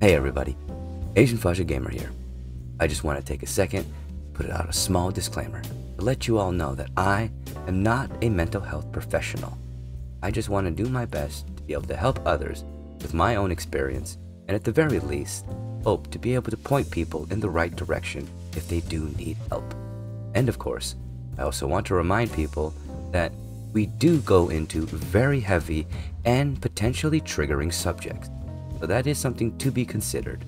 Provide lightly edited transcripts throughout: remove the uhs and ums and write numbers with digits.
Hey everybody, Asian Fahzaly Gamer here. I just want to take a second, put out a small disclaimer to let you all know that I am not a mental health professional. I just want to do my best to be able to help others with my own experience, and at the very least, hope to be able to point people in the right direction if they do need help. And of course, I also want to remind people that we do go into very heavy and potentially triggering subjects. So that is something to be considered.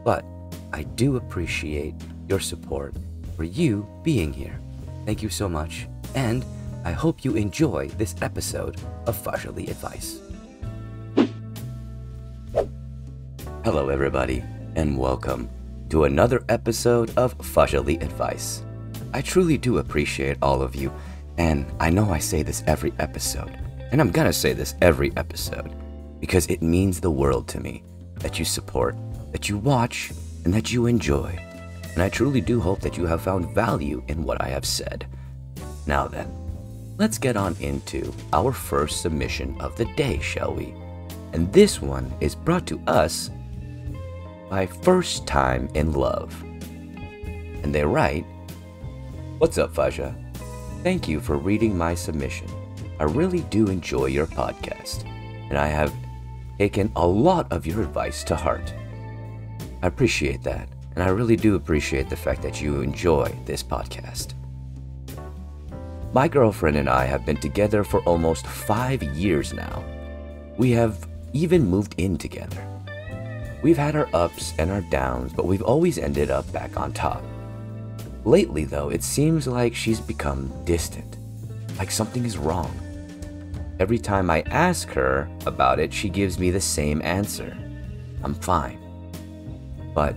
But I do appreciate your support for you being here. Thank you so much, and I hope you enjoy this episode of Fahzaly Advice. Hello everybody, and welcome to another episode of Fahzaly Advice. I truly do appreciate all of you, and I know I say this every episode, and I'm gonna say this every episode, because it means the world to me that you support, that you watch, and that you enjoy. And I truly do hope that you have found value in what I have said. Now then, let's get on into our first submission of the day, shall we? And this one is brought to us by First Time in Love. And they write, "What's up, Fahza? Thank you for reading my submission. I really do enjoy your podcast, and I have taken a lot of your advice to heart. I appreciate that, and I really do appreciate the fact that you enjoy this podcast. My girlfriend and I have been together for almost 5 years now. We have even moved in together. We've had our ups and our downs, but we've always ended up back on top. Lately, though, it seems like she's become distant, like something is wrong. Every time I ask her about it, she gives me the same answer. I'm fine. But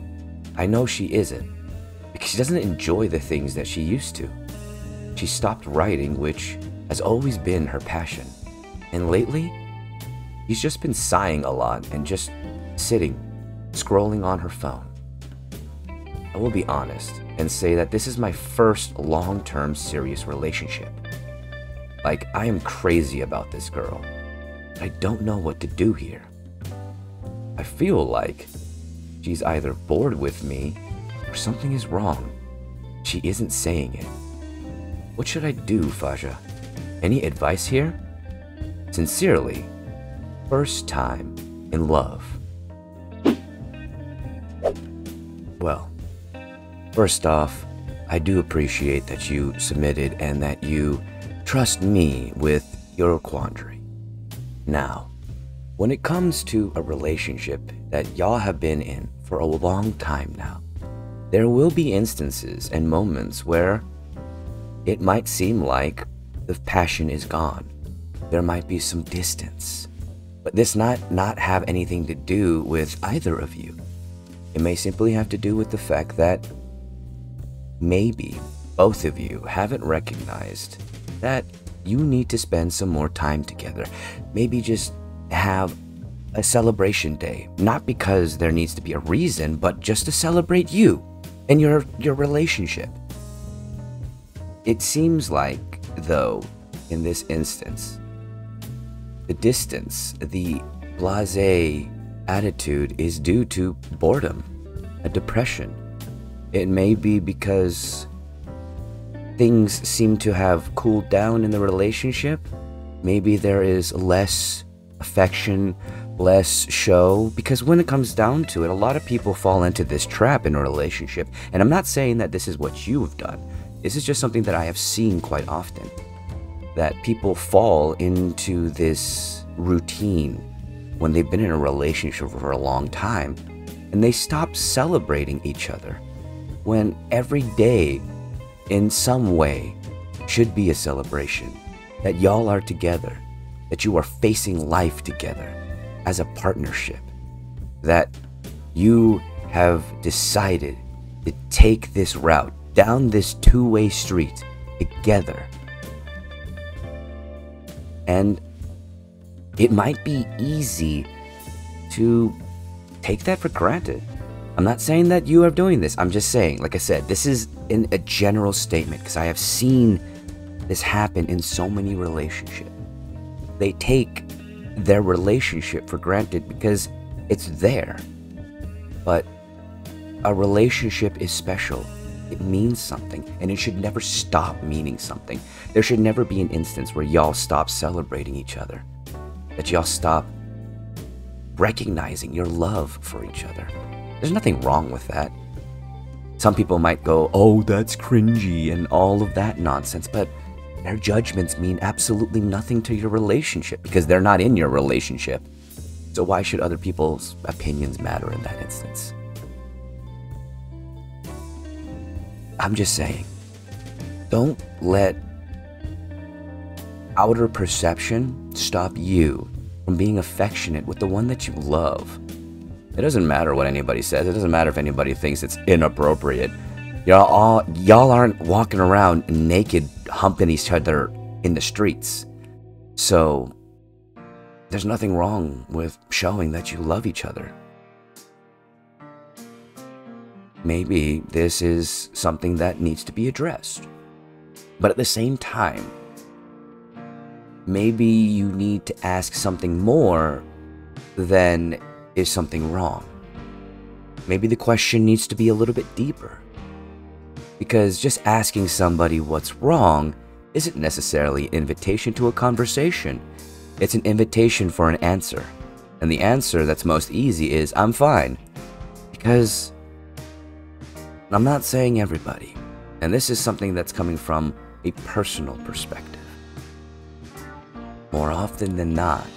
I know she isn't, because she doesn't enjoy the things that she used to. She stopped writing, which has always been her passion. And lately, she's just been sighing a lot and just sitting, scrolling on her phone. I will be honest and say that this is my first long-term serious relationship. Like, I am crazy about this girl. I don't know what to do here. I feel like she's either bored with me or something is wrong. She isn't saying it. What should I do, Fahza? Any advice here? Sincerely, First Time in Love." Well, first off, I do appreciate that you submitted and that you trust me with your quandary. Now, when it comes to a relationship that y'all have been in for a long time now, there will be instances and moments where it might seem like the passion is gone. There might be some distance, but this might not have anything to do with either of you. It may simply have to do with the fact that maybe both of you haven't recognized that you need to spend some more time together. Maybe just have a celebration day, not because there needs to be a reason, but just to celebrate you and your relationship. It seems like, though, in this instance, the distance, the blasé attitude is due to boredom, a depression. It may be because things seem to have cooled down in the relationship. Maybe there is less affection, less show, because when it comes down to it, a lot of people fall into this trap in a relationship. And I'm not saying that this is what you've done. This is just something that I have seen quite often, that people fall into this routine when they've been in a relationship for a long time, and they stop celebrating each other, when every day in some way should be a celebration, that y'all are together, that you are facing life together as a partnership, that you have decided to take this route down this two-way street together. And it might be easy to take that for granted. I'm not saying that you are doing this. I'm just saying, like I said, this is in a general statement because I have seen this happen in so many relationships. They take their relationship for granted because it's there. But a relationship is special. It means something, and it should never stop meaning something. There should never be an instance where y'all stop celebrating each other, that y'all stop recognizing your love for each other. There's nothing wrong with that. Some people might go, oh, that's cringy and all of that nonsense, but their judgments mean absolutely nothing to your relationship because they're not in your relationship. So why should other people's opinions matter in that instance? I'm just saying, don't let outer perception stop you from being affectionate with the one that you love. It doesn't matter what anybody says. It doesn't matter if anybody thinks it's inappropriate. Y'all aren't walking around naked humping each other in the streets. So there's nothing wrong with showing that you love each other. Maybe this is something that needs to be addressed. But at the same time, maybe you need to ask something more than is something wrong. Maybe the question needs to be a little bit deeper. Because just asking somebody what's wrong isn't necessarily an invitation to a conversation. It's an invitation for an answer. And the answer that's most easy is, I'm fine. Because I'm not saying everybody, and this is something that's coming from a personal perspective. More often than not,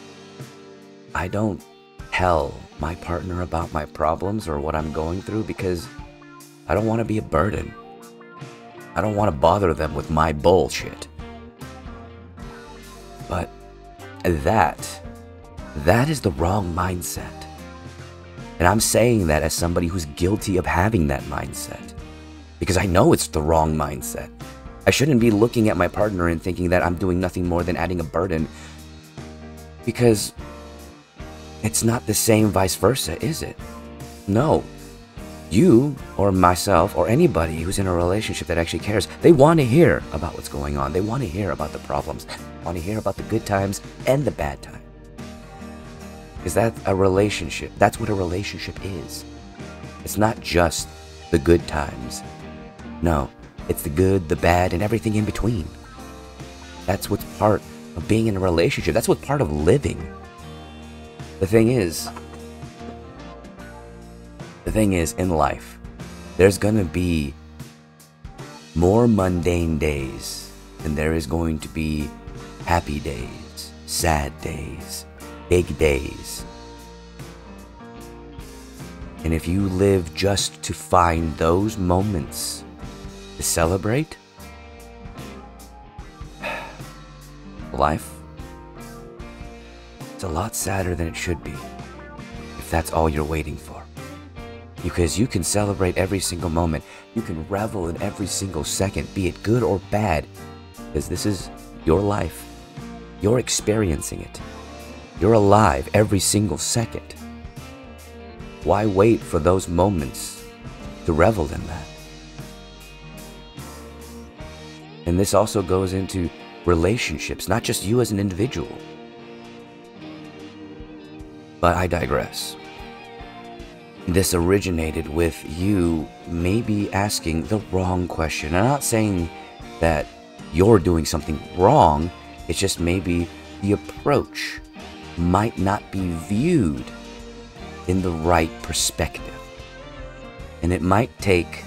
I don't tell my partner about my problems or what I'm going through because I don't want to be a burden. I don't want to bother them with my bullshit. But that is the wrong mindset. And I'm saying that as somebody who's guilty of having that mindset. Because I know it's the wrong mindset. I shouldn't be looking at my partner and thinking that I'm doing nothing more than adding a burden. Because it's not the same vice versa, is it? No. You or myself or anybody who's in a relationship that actually cares, they want to hear about what's going on. They want to hear about the problems. They want to hear about the good times and the bad times. Because that's a relationship. That's what a relationship is. It's not just the good times. No, it's the good, the bad, and everything in between. That's what's part of being in a relationship. That's what's part of living. The thing is, in life, there's gonna be more mundane days than there is going to be happy days, sad days, big days. And if you live just to find those moments to celebrate, life, it's a lot sadder than it should be if that's all you're waiting for. Because you can celebrate every single moment. You can revel in every single second, be it good or bad, because this is your life. You're experiencing it. You're alive every single second. Why wait for those moments to revel in that? And this also goes into relationships, not just you as an individual. But I digress. This originated with you maybe asking the wrong question. I'm not saying that you're doing something wrong. It's just maybe the approach might not be viewed in the right perspective. And it might take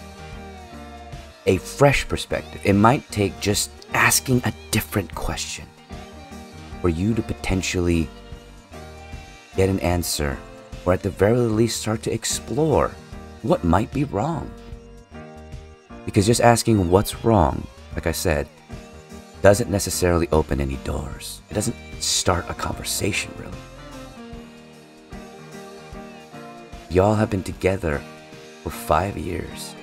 a fresh perspective. It might take just asking a different question for you to potentially get an answer, or at the very least start to explore what might be wrong. Because just asking what's wrong, like I said, doesn't necessarily open any doors. It doesn't start a conversation, really. Y'all have been together for 5 years.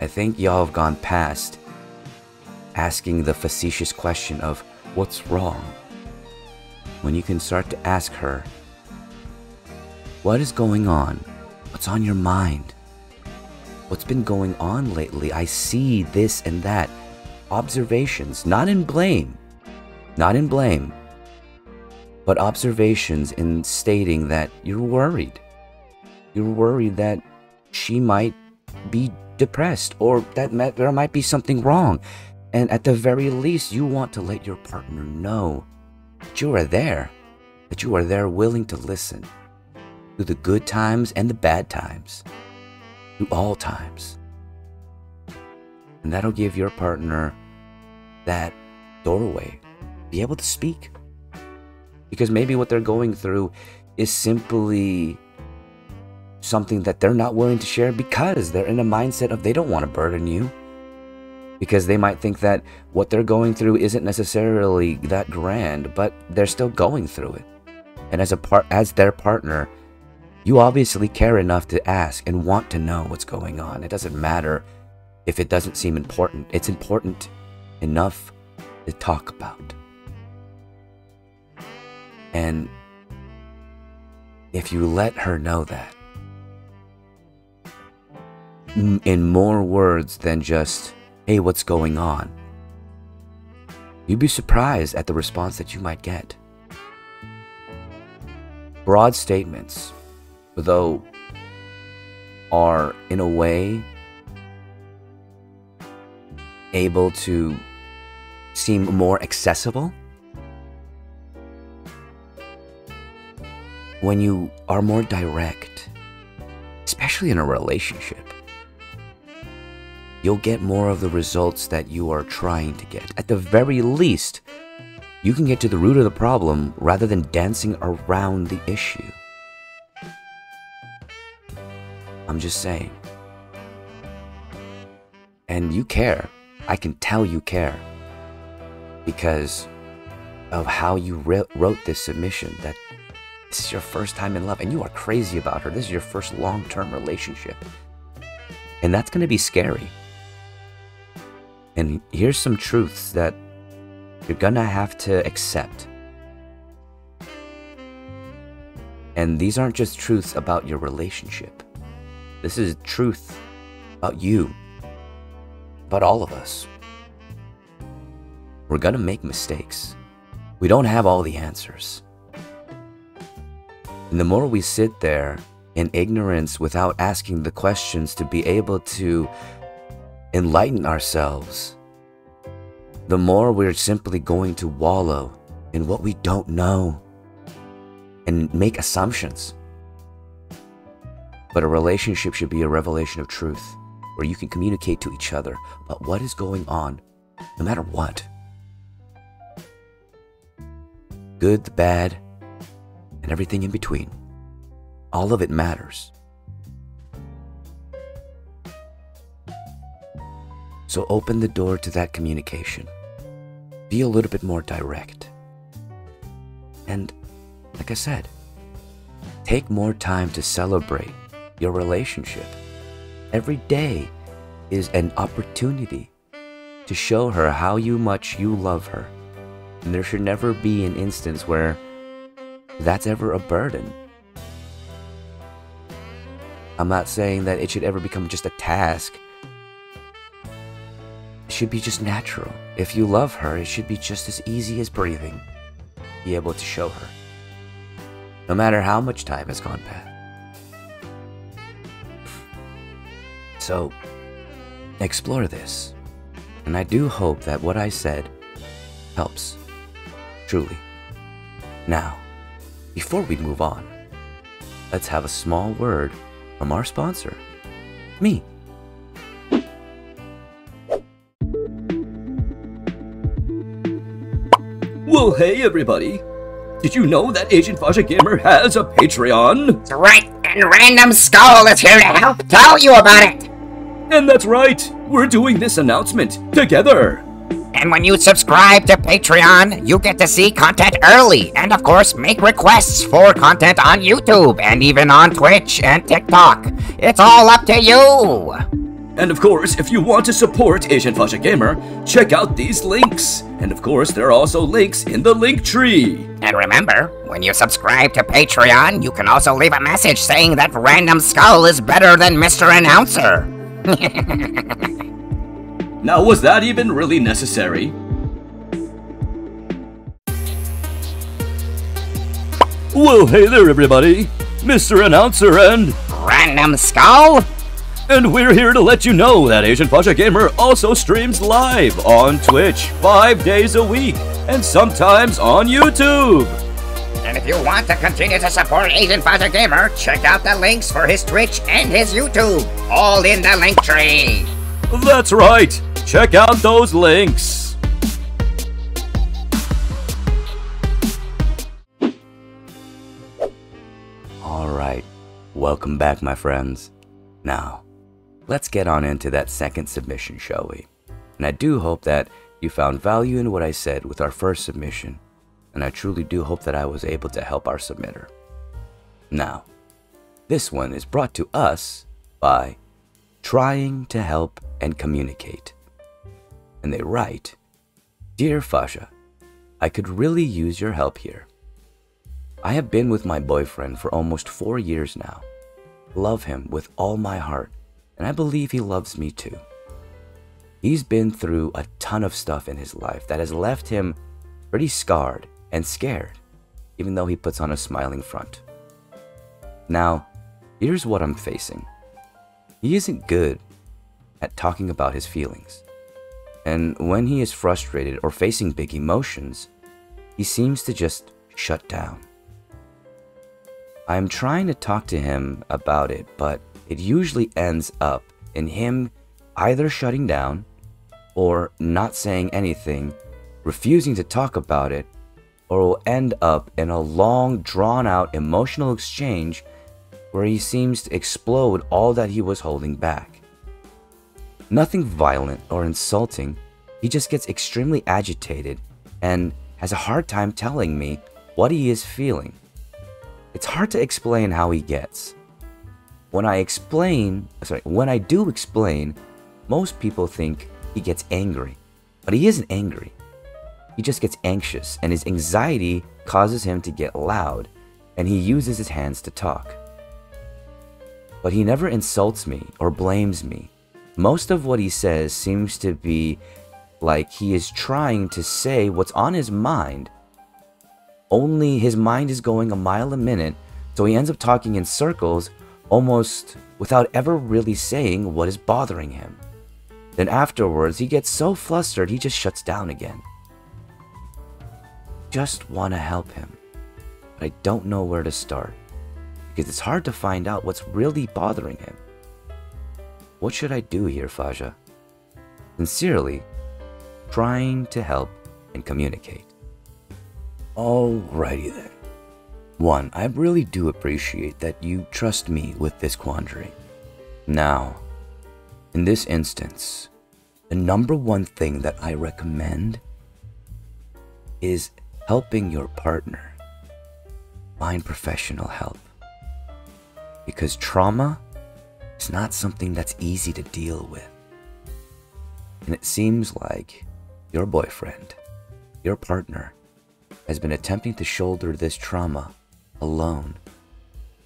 I think y'all have gone past asking the facetious question of what's wrong, when you can start to ask her, what is going on? What's on your mind? What's been going on lately? I see this and that. Observations, not in blame, but observations in stating that you're worried. You're worried that she might be depressed or that there might be something wrong. And at the very least, you want to let your partner know that you are there, that you are there willing to listen through the good times and the bad times, through all times. And that'll give your partner that doorway, be able to speak. Because maybe what they're going through is simply something that they're not willing to share because they're in a mindset of they don't want to burden you. Because they might think that what they're going through isn't necessarily that grand, but they're still going through it. And as their partner, you obviously care enough to ask and want to know what's going on. It doesn't matter if it doesn't seem important. It's important enough to talk about. And if you let her know that, in more words than just, hey, what's going on? You'd be surprised at the response that you might get. Broad statements, though, are in a way able to seem more accessible when you are more direct, especially in a relationship. You'll get more of the results that you are trying to get. At the very least, you can get to the root of the problem rather than dancing around the issue. I'm just saying. And you care. I can tell you care. Because of how you wrote this submission, that this is your first time in love and you are crazy about her. This is your first long-term relationship. And that's going to be scary. And here's some truths that you're gonna have to accept. And these aren't just truths about your relationship. This is truth about you, about all of us. We're gonna make mistakes. We don't have all the answers. And the more we sit there in ignorance without asking the questions to be able to enlighten ourselves, the more we're simply going to wallow in what we don't know and make assumptions. But a relationship should be a revelation of truth, where you can communicate to each other about what is going on, no matter what. Good, the bad, and everything in between. All of it matters. So open the door to that communication. Be a little bit more direct. And like I said, take more time to celebrate your relationship. Every day is an opportunity to show her how much you love her. And there should never be an instance where that's ever a burden. I'm not saying that it should ever become just a task. It should be just natural. If you love her, it should be just as easy as breathing. Be able to show her. No matter how much time has gone past. So, explore this. And I do hope that what I said helps. Truly. Now, before we move on, let's have a small word from our sponsor, me. Well, hey everybody! Did you know that Agent Fahzaly Gamer has a Patreon? That's right, and Random Skull is here to help tell you about it! And that's right, we're doing this announcement together! And when you subscribe to Patreon, you get to see content early, and of course, make requests for content on YouTube, and even on Twitch and TikTok. It's all up to you! And of course, if you want to support Agent Fahzaly Gamer, check out these links. And of course, there are also links in the link tree. And remember, when you subscribe to Patreon, you can also leave a message saying that Random Skull is better than Mr. Announcer. Now, was that even really necessary? Well, hey there everybody! Mr. Announcer, and Random Skull? And we're here to let you know that Asian Fasha Gamer also streams live on Twitch 5 days a week, and sometimes on YouTube. And if you want to continue to support Asian Fasha Gamer, check out the links for his Twitch and his YouTube, all in the link tree. That's right, check out those links. Alright, welcome back my friends. Now, let's get on into that second submission, shall we? And I do hope that you found value in what I said with our first submission, and I truly do hope that I was able to help our submitter. Now, this one is brought to us by Trying to Help and Communicate. And they write, Dear Fasha, I could really use your help here. I have been with my boyfriend for almost 4 years now. Love him with all my heart, and I believe he loves me too. He's been through a ton of stuff in his life that has left him pretty scarred and scared, even though he puts on a smiling front. Now, here's what I'm facing. He isn't good at talking about his feelings, and when he is frustrated or facing big emotions, he seems to just shut down. I am trying to talk to him about it, but it usually ends up in him either shutting down or not saying anything, refusing to talk about it, or will end up in a long, drawn-out emotional exchange where he seems to explode all that he was holding back. Nothing violent or insulting, he just gets extremely agitated and has a hard time telling me what he is feeling. It's hard to explain how he gets. When I do explain, most people think he gets angry, but he isn't angry. He just gets anxious, and his anxiety causes him to get loud, and he uses his hands to talk. But he never insults me or blames me. Most of what he says seems to be like he is trying to say what's on his mind, only his mind is going a mile a minute, so he ends up talking in circles almost without ever really saying what is bothering him. Then afterwards, he gets so flustered he just shuts down again. Just want to help him, but I don't know where to start, because it's hard to find out what's really bothering him. What should I do here, Fasha? Sincerely, Trying to Help and Communicate. Alrighty then. 1. I really do appreciate that you trust me with this quandary. Now, in this instance, the number one thing that I recommend is helping your partner find professional help. Because trauma is not something that's easy to deal with. And it seems like your boyfriend, your partner, has been attempting to shoulder this trauma alone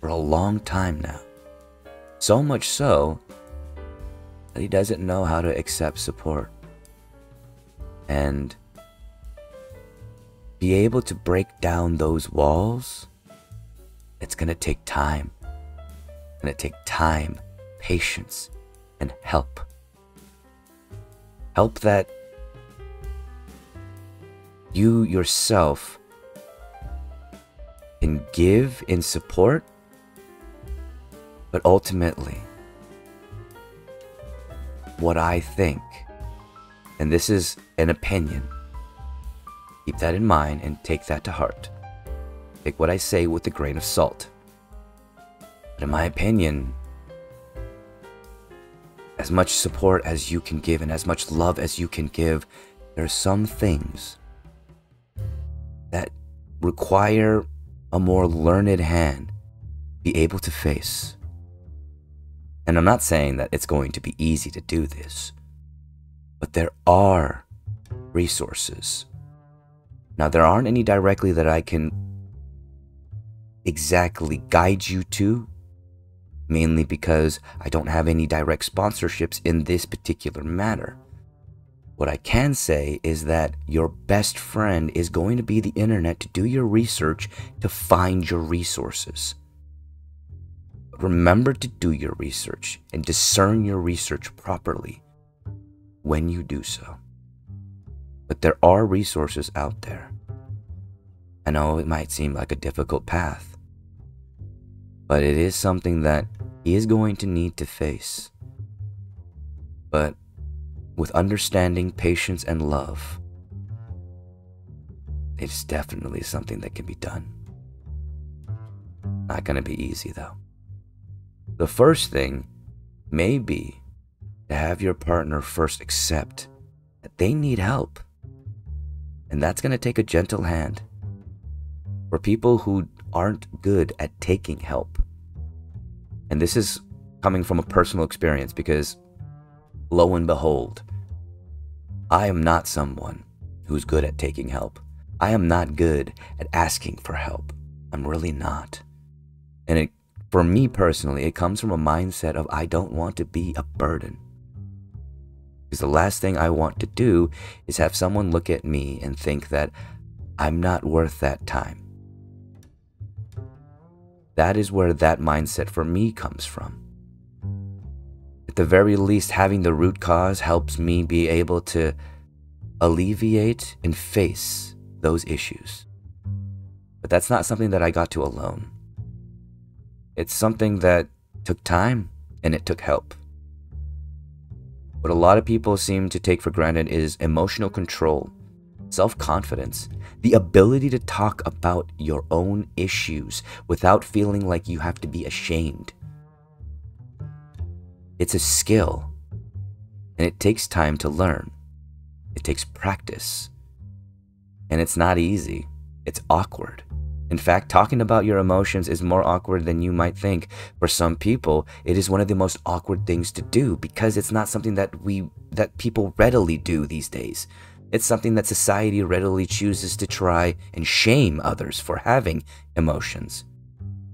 for a long time now. So much so that he doesn't know how to accept support and be able to break down those walls. It's gonna take time. It's gonna take time, patience, and help. Help that you yourself can give in support, but ultimately, what I think, and this is an opinion, keep that in mind and take that to heart. Take what I say with a grain of salt. But in my opinion, as much support as you can give and as much love as you can give, there are some things that require a more learned hand be able to face. And I'm not saying that it's going to be easy to do this, but there are resources. Now, there aren't any directly that I can exactly guide you to, mainly because I don't have any direct sponsorships in this particular matter. What I can say is that your best friend is going to be the internet to do your research to find your resources. Remember to do your research and discern your research properly when you do so. But there are resources out there. I know it might seem like a difficult path, but it is something that he is going to need to face. But with understanding, patience, and love, it's definitely something that can be done. Not going to be easy though. The first thing may be to have your partner first accept that they need help. And that's going to take a gentle hand. For people who aren't good at taking help. And this is coming from a personal experience because, lo and behold, I am not someone who's good at taking help. I am not good at asking for help. I'm really not. And for me personally, it comes from a mindset of I don't want to be a burden. Because the last thing I want to do is have someone look at me and think that I'm not worth that time. That is where that mindset for me comes from. At the very least, having the root cause helps me be able to alleviate and face those issues. But that's not something that I got to alone. It's something that took time and it took help. What a lot of people seem to take for granted is emotional control, self-confidence, the ability to talk about your own issues without feeling like you have to be ashamed. It's a skill, and it takes time to learn. It takes practice, and it's not easy. It's awkward. In fact, talking about your emotions is more awkward than you might think. For some people, it is one of the most awkward things to do because it's not something that people readily do these days. It's something that society readily chooses to try and shame others for having emotions.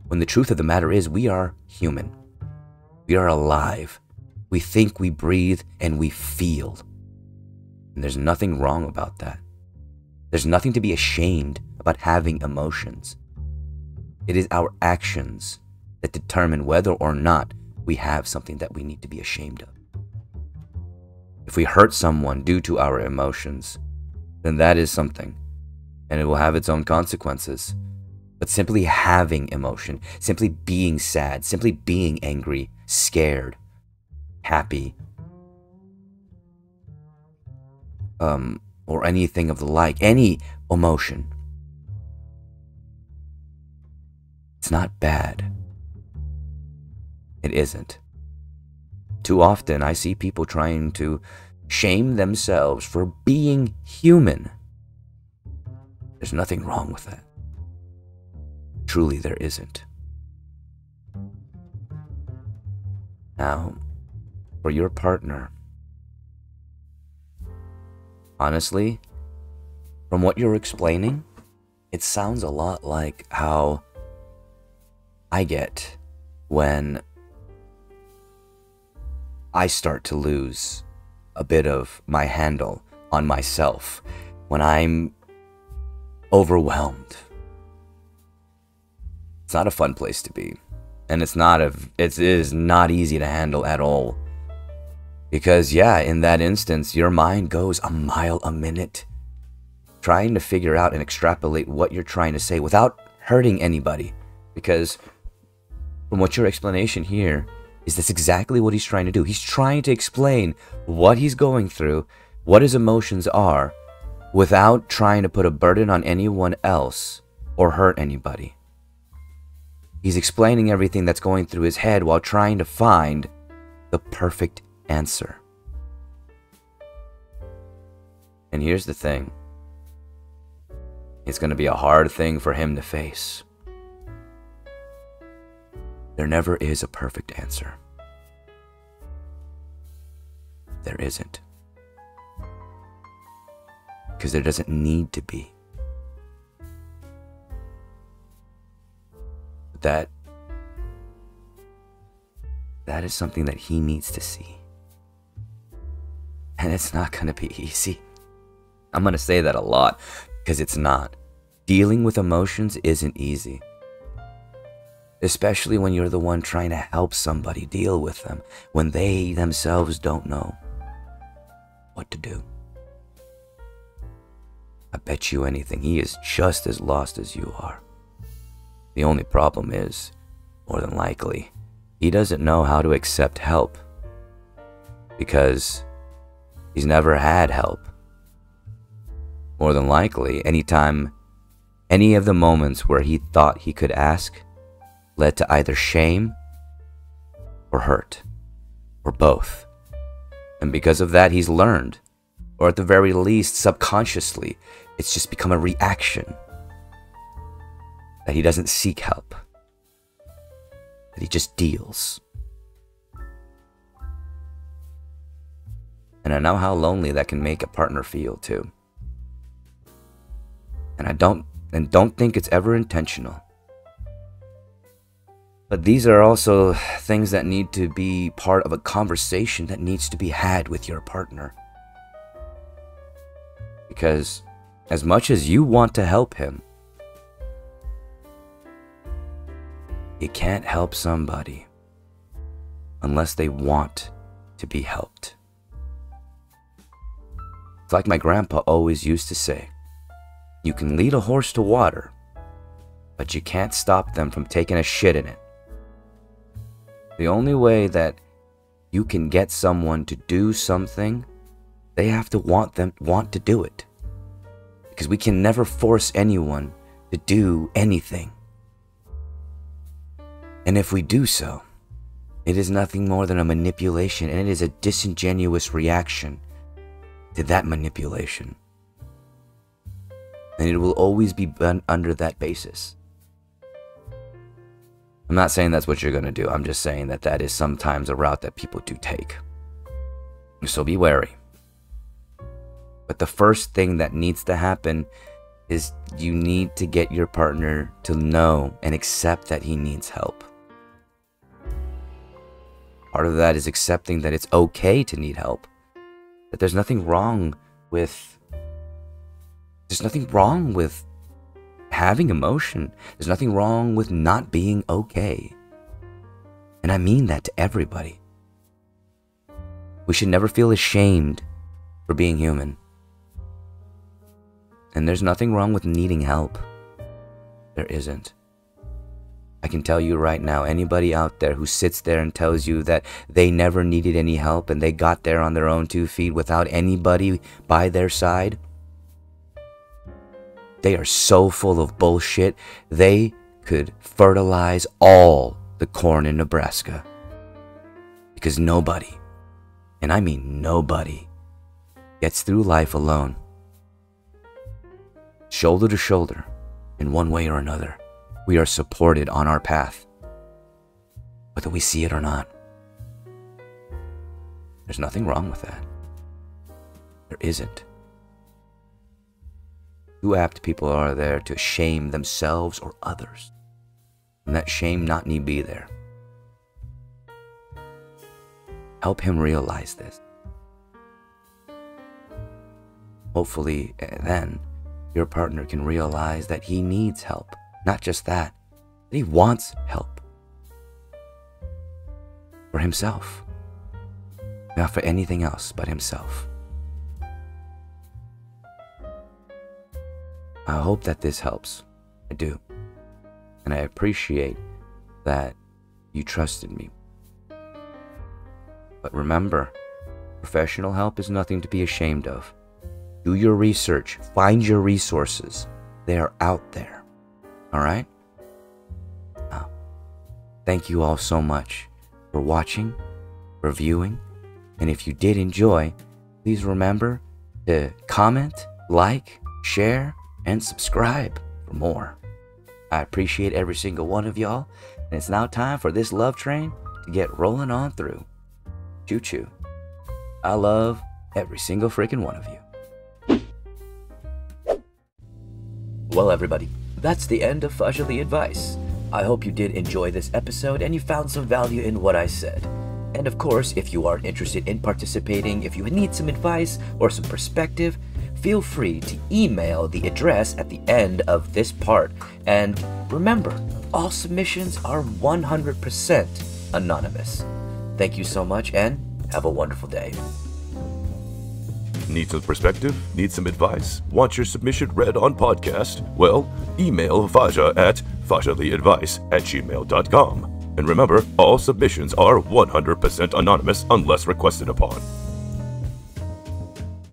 When the truth of the matter is, we are human. We are alive. We think, we breathe, and we feel. And there's nothing wrong about that. There's nothing to be ashamed about having emotions. It is our actions that determine whether or not we have something that we need to be ashamed of. If we hurt someone due to our emotions, then that is something, and it will have its own consequences. But simply having emotion, simply being sad, simply being angry, scared, happy, or anything of the like, any emotion, it's not bad. It isn't. Too often, I see people trying to shame themselves for being human. There's nothing wrong with that. Truly, there isn't. Now, for your partner, honestly, from what you're explaining, it sounds a lot like how I get when I start to lose a bit of my handle on myself, when I'm overwhelmed. It's not a fun place to be, and it is not easy to handle at all. Because yeah, in that instance, your mind goes a mile a minute, trying to figure out and extrapolate what you're trying to say without hurting anybody. Because from what your explanation here is, that's exactly what he's trying to do. He's trying to explain what he's going through, what his emotions are, without trying to put a burden on anyone else or hurt anybody. He's explaining everything that's going through his head while trying to find the perfect answer. And here's the thing. It's going to be a hard thing for him to face. There never is a perfect answer. There isn't. Because there doesn't need to be. That is something that he needs to see. And it's not going to be easy. I'm going to say that a lot because it's not. Dealing with emotions isn't easy. especially when you're the one trying to help somebody deal with them when they themselves don't know what to do. I bet you anything he is just as lost as you are. The only problem is, more than likely, he doesn't know how to accept help because he's never had help. More than likely, anytime any of the moments where he thought he could ask led to either shame or hurt, or both. And because of that, he's learned, or at the very least, subconsciously, it's just become a reaction that he doesn't seek help, that he just deals. And I know how lonely that can make a partner feel too. And I don't think it's ever intentional. But these are also things that need to be part of a conversation that needs to be had with your partner. Because as much as you want to help him, you can't help somebody unless they want to be helped. It's like my grandpa always used to say, you can lead a horse to water, but you can't stop them from taking a shit in it. The only way that you can get someone to do something, they have to want to do it. Because we can never force anyone to do anything. And if we do so, it is nothing more than a manipulation, and it is a disingenuous reaction to that manipulation. And it will always be done under that basis. I'm not saying that's what you're going to do. I'm just saying that that is sometimes a route that people do take. So be wary. But the first thing that needs to happen is you need to get your partner to know and accept that he needs help. Part of that is accepting that it's okay to need help. That there's nothing wrong with having emotion. There's nothing wrong with not being okay. And I mean that to everybody. We should never feel ashamed for being human. And there's nothing wrong with needing help. There isn't. I can tell you right now, anybody out there who sits there and tells you that they never needed any help and they got there on their own 2 feet without anybody by their side, they are so full of bullshit, they could fertilize all the corn in Nebraska. Because nobody, and I mean nobody, gets through life alone. Shoulder to shoulder, in one way or another, we are supported on our path, whether we see it or not. There's nothing wrong with that. There isn't. Too apt people are there to shame themselves or others, and that shame not need be there. Help him realize this. Hopefully, then, your partner can realize that he needs help. Not just that, he wants help. For himself. Not for anything else but himself. I hope that this helps. I do. And I appreciate that you trusted me. But remember, professional help is nothing to be ashamed of. Do your research. Find your resources. They are out there. Alright? Thank you all so much for watching, for viewing, and if you did enjoy, please remember to comment, like, share, and subscribe for more. I appreciate every single one of y'all, and it's now time for this love train to get rolling on through. Choo choo. I love every single freaking one of you. Well, everybody, that's the end of Fahzaly Advice. I hope you did enjoy this episode and you found some value in what I said. And of course, if you are interested in participating, if you need some advice or some perspective, feel free to email the address at the end of this part. And remember, all submissions are 100% anonymous. Thank you so much and have a wonderful day. Need some perspective? Need some advice? Want your submission read on podcast? Well, email Fahza at fahzalyadvice@gmail.com. And remember, all submissions are 100% anonymous unless requested upon.